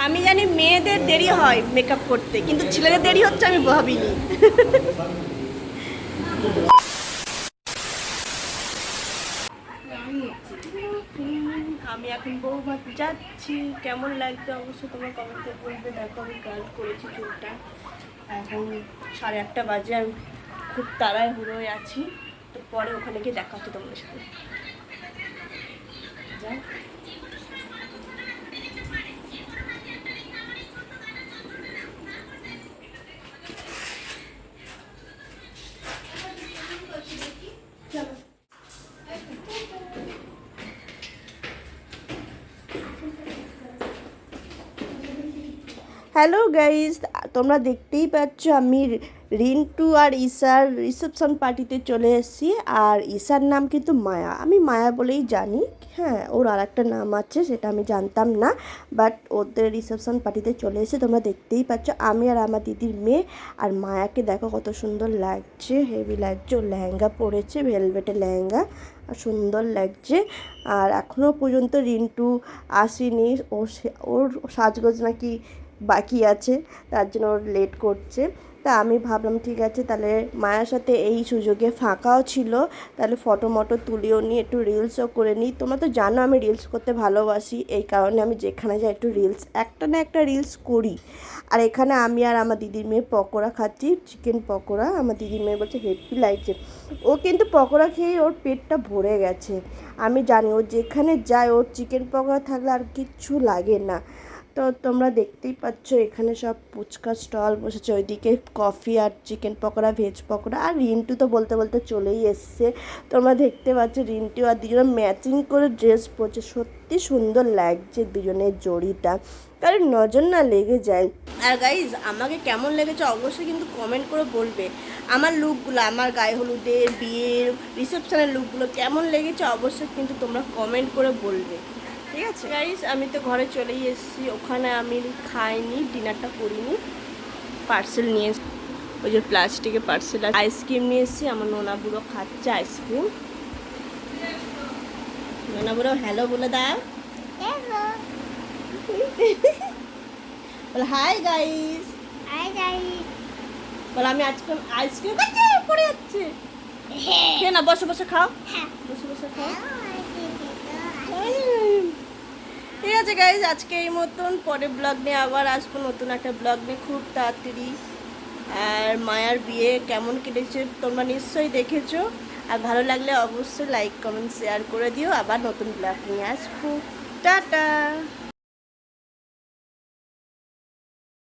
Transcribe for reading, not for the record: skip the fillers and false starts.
আমি জানি মেয়েদের দেরি হয় মেকআপ করতে, কিন্তু ছেলেদের দেরি হচ্ছে আমি ভাবিনি। আমি এখন বউভাত যাচ্ছি। কেমন লাগছে অবশ্যই তোমার কমেন্টে বলবে। দেখো আমি কাজ করেছি চুলটা, এখন 8:30 বাজে। আমি খুব তাড়ায় হুড়োয় আছি, তো পরে ওখানে গিয়ে দেখা হচ্ছে তোমাদের সাথে। হ্যালো গাইজ, তোমরা দেখতেই পাচ্ছ আমি রিন্টু আর ঈশার রিসেপশন পার্টিতে চলে এসেছি। আর ঈশার নাম কিন্তু মায়া, আমি মায়া বলেই জানি। হ্যাঁ, ওর আর একটা নাম আছে, সেটা আমি জানতাম না। বাট ওদের রিসেপশন পার্টিতে চলে এসে তোমরা দেখতেই পাচ্ছ আমি আর আমার দিদির মেয়ে। আর মায়াকে দেখো কত সুন্দর লাগছে, হেভি লাগছে। ও লেহেঙ্গা পরেছে, ভেলভেটের লেহেঙ্গা, আর সুন্দর লাগছে। আর এখনও পর্যন্ত রিন্টু আসেনি। ওর সাজগোজ নাকি বাকি আছে, তার জন্য ওর লেট করছে। তা আমি ভাবলাম ঠিক আছে, তাহলে মায়ের সাথে এই সুযোগে ফাঁকাও ছিল, তাহলে ফটো মটো তুলিও নিই, একটু রিলসও করে নিই। তোমরা তো জানো আমি রিলস করতে ভালোবাসি, এই কারণে আমি যেখানে যাই একটু রিলস, একটা না একটা রিলস করি। আর এখানে আমি আর আমার দিদির মেয়ে পকোড়া খাচ্ছি, চিকেন পকোড়া। আমার দিদির মেয়ে বলছে হেভি লাগছে। ও কিন্তু পকোড়া খেয়ে ওর পেটটা ভরে গেছে। আমি জানি ও যেখানে যায় ওর চিকেন পকোড়া থাকলে আর কিচ্ছু লাগে না। তো তোমরা দেখতেই পাচ্ছ এখানে সব ফুচকা স্টল বসেছে, ওইদিকে কফি আর চিকেন পকোড়া, ভেজ পকোড়া। আর রিন্টু তো বলতে বলতে চলেই এসছে। তোমরা দেখতে পাচ্ছ রিন্টু আর দুজনে ম্যাচিং করে ড্রেস পরছে, সত্যি সুন্দর লাগছে দুজনের জড়িটা, কারণ নজর না লেগে যায়। আর গাইজ, আমাকে কেমন লেগেছে অবশ্যই কিন্তু কমেন্ট করে বলবে। আমার লুকগুলো, আমার গায়ে হলুদের, বিয়ের, রিসেপশনের লুকগুলো কেমন লেগেছে অবশ্যই কিন্তু তোমরা কমেন্ট করে বলবে, ঠিক আছে গাইস? আমি তো ঘরে চলেই এসেছি, ওখানে আমি খাইনি, ডিনারটা করিনি, পার্সেল নিয়ে এসেছি। ওই যে প্লাস্টিকের পার্সেল, আইসক্রিম নিয়ে এসেছি। আমার নোনা বুড়ো খাচ্ছে আইসক্রিম। নোনা বুড়ো হ্যালো বলে দাও। বলে হাই গাইস। বলে আমি আজকে আইসক্রিম খাচ্ছি, পড়ে যাচ্ছে। খেয়ে না, বসে বসে খাও, বসে বসে খাও। ঠিক আছে গাইজ, আজকে এই মতন। পরে ব্লগ নিয়ে আবার আসবো, নতুন একটা ব্লগ নিয়ে খুব তাড়াতাড়ি। আর মায়ার বিয়ে কেমন কেটেছে তোমরা নিশ্চয়ই দেখেছো। আর ভালো লাগলে অবশ্যই লাইক কমেন্ট শেয়ার করে দিও। আবার নতুন ব্লগ নিয়ে আসবো। টাটা।